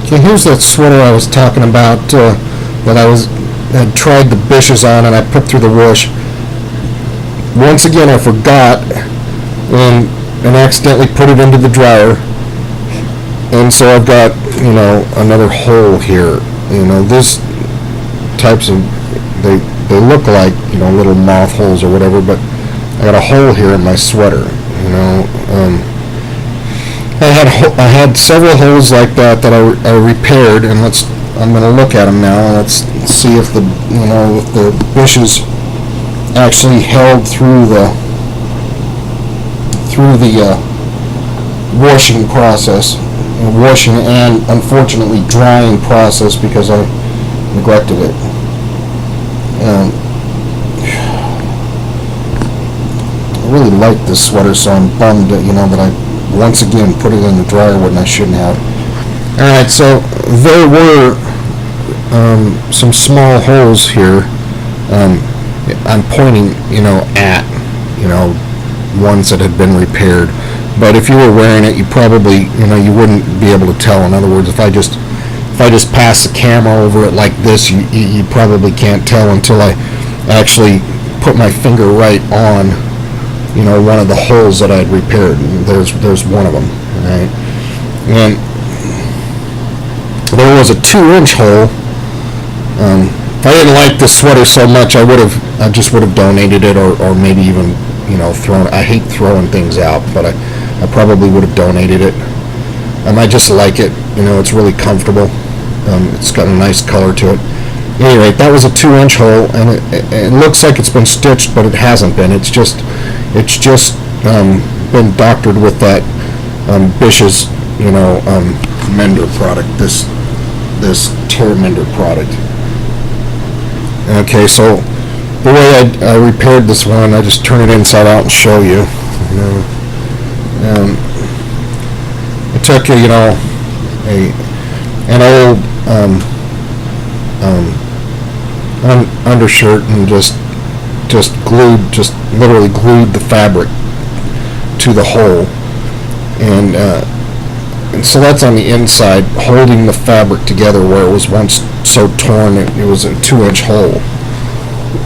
Okay, here's that sweater I was talking about that had tried the Bishes on, and I put through the wash. Once again, I forgot and accidentally put it into the dryer, and so I've got, you know, another hole here. You know, this types of, they look like, you know, little moth holes or whatever, but I got a hole here in my sweater. You know, I had several holes like that I repaired, and I'm going to look at them now. Let's see if the Bishes actually held through the washing process, washing and unfortunately drying process, because I neglected it. I really like this sweater, so I'm bummed that, you know, that I once again put it in the dryer when I shouldn't have. Alright, so there were some small holes here. I'm pointing, you know, at, you know, ones that had been repaired. But if you were wearing it, you probably, you know, you wouldn't be able to tell. In other words, if I just pass the camera over it like this, you probably can't tell until I actually put my finger right on, you know, one of the holes that I had repaired. And there's one of them, right? And there was a 2-inch hole. If I didn't like this sweater so much, I just would have donated it, or maybe even, you know, thrown it. I hate throwing things out, but I probably would have donated it. I just like it. You know, it's really comfortable. It's got a nice color to it. Anyway, that was a 2-inch hole, and it looks like it's been stitched, but it hasn't been. It's just been doctored with that Bish's, you know, mender product. This Tear Mender product. Okay, so the way I repaired this one, I just turn it inside out and show you. You know, I took an old undershirt and just literally glued the fabric to the hole, and so that's on the inside, holding the fabric together where it was once so torn. It was a 2-inch hole.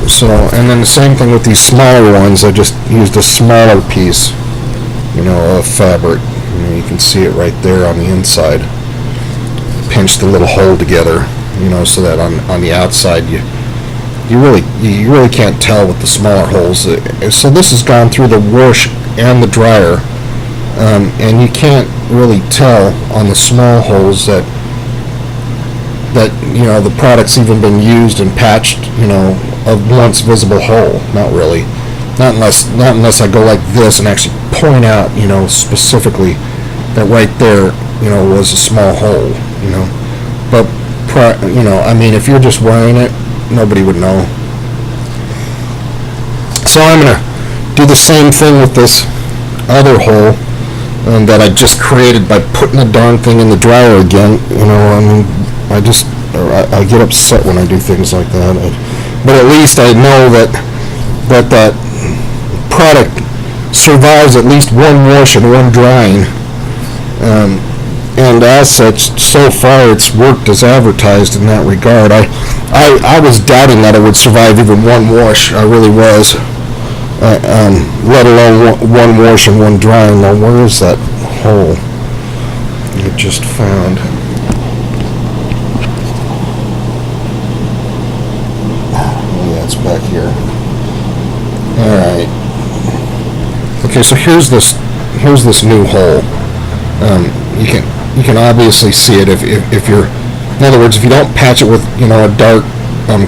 So, and then the same thing with these smaller ones. I just used a smaller piece, you know, of fabric. You can see it right there on the inside. Pinch the little hole together, you know, so that on the outside you really can't tell with the smaller holes. So this has gone through the wash and the dryer, and you can't really tell on the small holes that you know the product's even been used and patched, you know, a once visible hole. Not really. Not unless I go like this and actually point out, you know, specifically that right there, you know, was a small hole, you know. But you know, I mean, if you're just wearing it, nobody would know. So I'm gonna do the same thing with this other hole that I just created by putting the darn thing in the dryer again. You know, I mean, I get upset when I do things like that. But at least I know that product survives at least one wash and one drying. And as such, so far it's worked as advertised in that regard. I was doubting that it would survive even one wash. I really was. Let alone one wash and one drying. Now, where is that hole I just found? Yeah, it's back here. All right. Okay, so here's this new hole. You can obviously see it if you're, in other words, if you don't patch it with, you know, a dark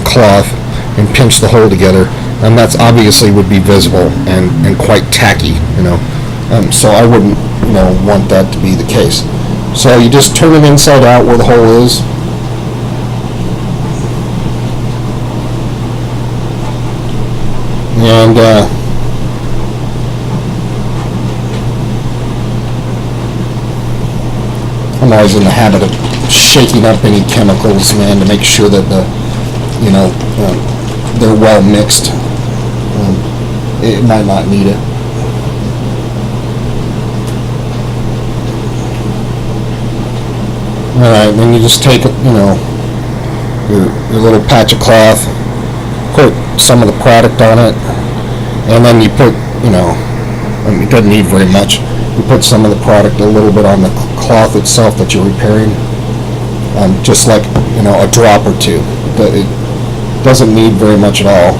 cloth and pinch the hole together, and that's obviously would be visible and quite tacky, you know. So I wouldn't, you know, want that to be the case. So you just turn it inside out where the hole is. And I'm always in the habit of shaking up any chemicals, man, to make sure that they're well mixed. It might not need it. Then you just take, your little patch of cloth, put some of the product on it, and then you put, it doesn't need very much. You put some of the product a little bit on the cloth itself that you're repairing, just like, a drop or two. It doesn't need very much at all.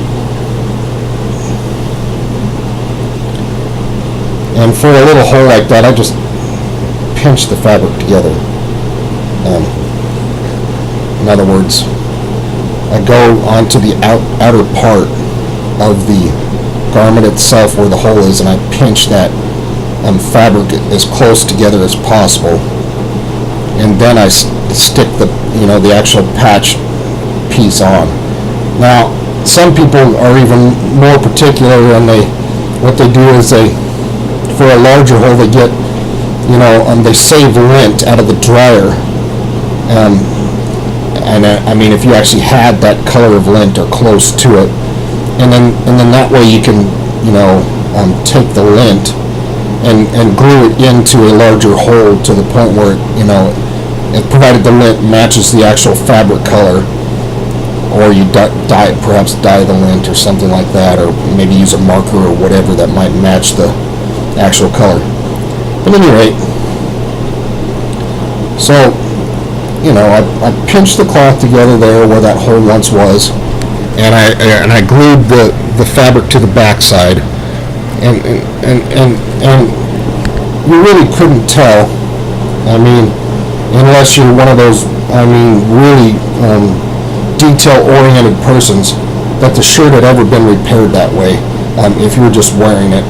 And for a little hole like that, I just pinch the fabric together. In other words, I go onto the outer part of the garment itself where the hole is, and I pinch that fabric as close together as possible, and then I stick the actual patch piece on. Now, some people are even more particular, and what they do is for a larger hole, they get, they save lint out of the dryer. And if you actually had that color of lint or close to it, and then that way you can, take the lint and glue it into a larger hole to the point where it provided the lint matches the actual fabric color, or you perhaps dye the lint or something like that, or maybe use a marker or whatever that might match the actual color. But at any rate, so I pinched the cloth together there where that hole once was, and I glued the fabric to the backside, and you really couldn't tell. Unless you're one of those really detail-oriented persons, that the shirt had ever been repaired that way. If you were just wearing it,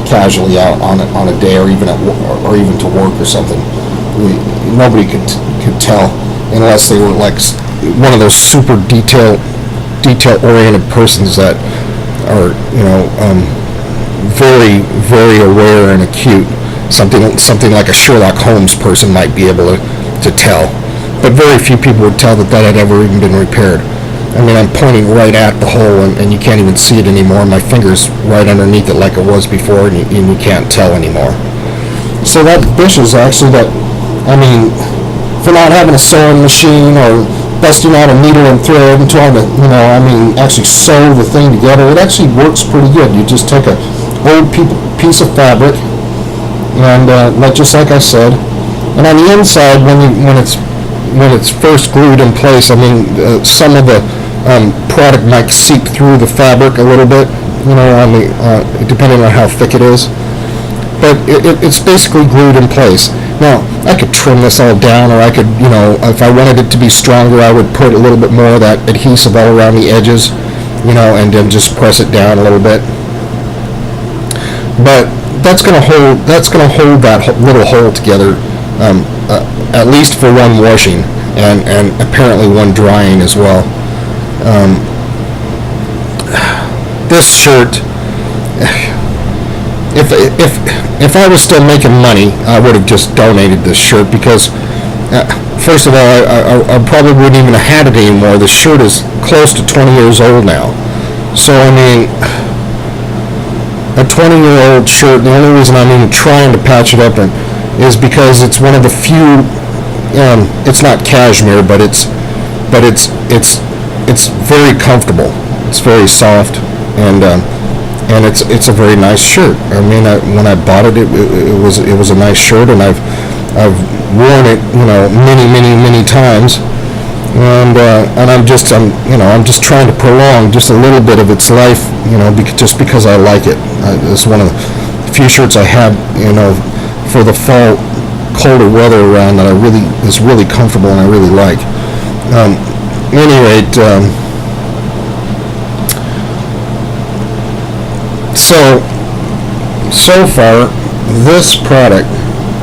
casually out on a day, or even to work or something, nobody could tell unless they were like one of those super detail-oriented persons that are very, very aware and acute. Something like a Sherlock Holmes person might be able to tell, but very few people would tell that had ever even been repaired. I'm pointing right at the hole, and you can't even see it anymore. My finger's right underneath it like it was before, and you can't tell anymore. So that Bish is actually for not having a sewing machine or busting out a needle and thread and trying to, actually sew the thing together, it actually works pretty good. You just take a old piece of fabric, and just like I said, and on the inside, when it's first glued in place, some of the product might seep through the fabric a little bit, depending on how thick it is. But it's basically glued in place. Now, I could trim this all down, or I could, if I wanted it to be stronger, I would put a little bit more of that adhesive all around the edges, and then just press it down a little bit. But that's going to hold that little hole together, at least for one washing, and apparently one drying as well. This shirt, if I was still making money, I would have just donated this shirt, because first of all, I probably wouldn't even have had it anymore. The shirt is close to 20 years old now. So a 20-year-old shirt, the only reason I'm even trying to patch it up is because it's one of the few, it's not cashmere, but it's very comfortable. It's very soft, and it's a very nice shirt. When I bought it, it was a nice shirt, and I've worn it, many times, and I'm just trying to prolong just a little bit of its life, just because I like it. It's one of the few shirts I have, for the fall, colder weather around, that is really comfortable and I really like. At any rate, so far, this product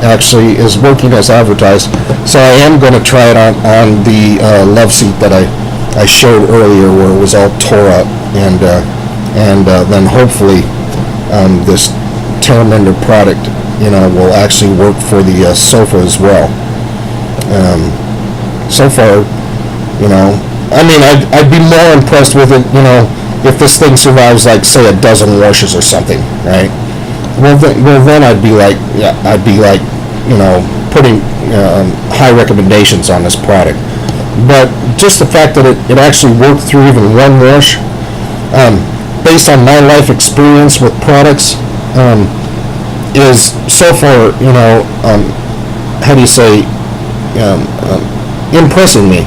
actually is working as advertised. So I am going to try it on the love seat that I showed earlier, where it was all tore up, and then hopefully this Tear Mender product, will actually work for the sofa as well. So far, I'd be more impressed with it, if this thing survives, like, say, a dozen washes or something, right? Well, then I'd be like, putting high recommendations on this product. But just the fact that it actually worked through even one wash, based on my life experience with products, is so far, how do you say, impressing me.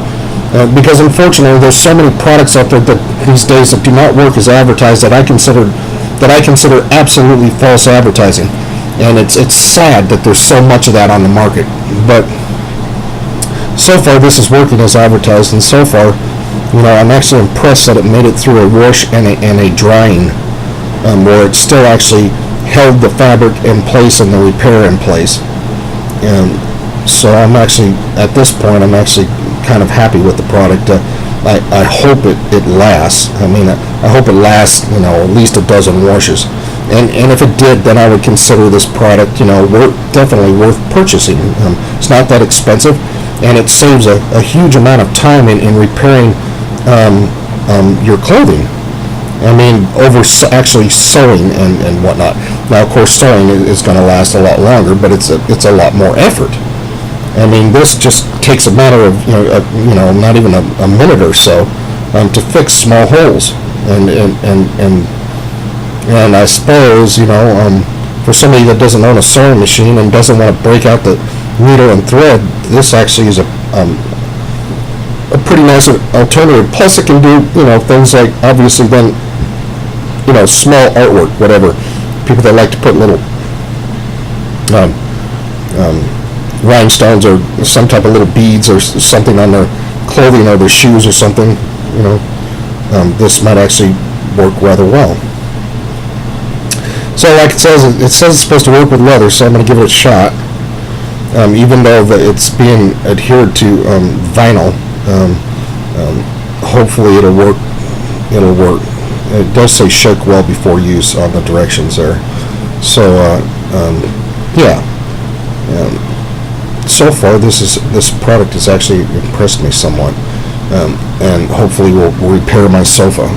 Because unfortunately, there's so many products out there that these days that do not work as advertised that I consider absolutely false advertising, and it's sad that there's so much of that on the market. But so far, this is working as advertised, and so far, I'm actually impressed that it made it through a wash and a drying, where it still actually held the fabric in place and the repair in place. And so I'm actually, at this point, I'm actually kind of happy with the product. I hope it lasts. I mean, I hope it lasts, at least a dozen washes. And if it did, then I would consider this product, definitely worth purchasing. It's not that expensive, and it saves a huge amount of time in repairing your clothing. I mean, over actually sewing and whatnot. Now, of course, sewing is going to last a lot longer, but it's a lot more effort. I mean, this just takes a matter of not even a minute or so to fix small holes, and I suppose for somebody that doesn't own a sewing machine and doesn't want to break out the needle and thread, this actually is a pretty nice alternative. Plus, it can do things like, obviously, then small artwork, whatever. People that like to put little rhinestones or some type of little beads or something on their clothing or their shoes or something, this might actually work rather well. So, like it says it's supposed to work with leather, so I'm going to give it a shot. Even though it's being adhered to vinyl, hopefully it'll work. It does say shake well before use on the directions there. So, yeah. So far, this product has actually impressed me somewhat, and hopefully will repair my sofa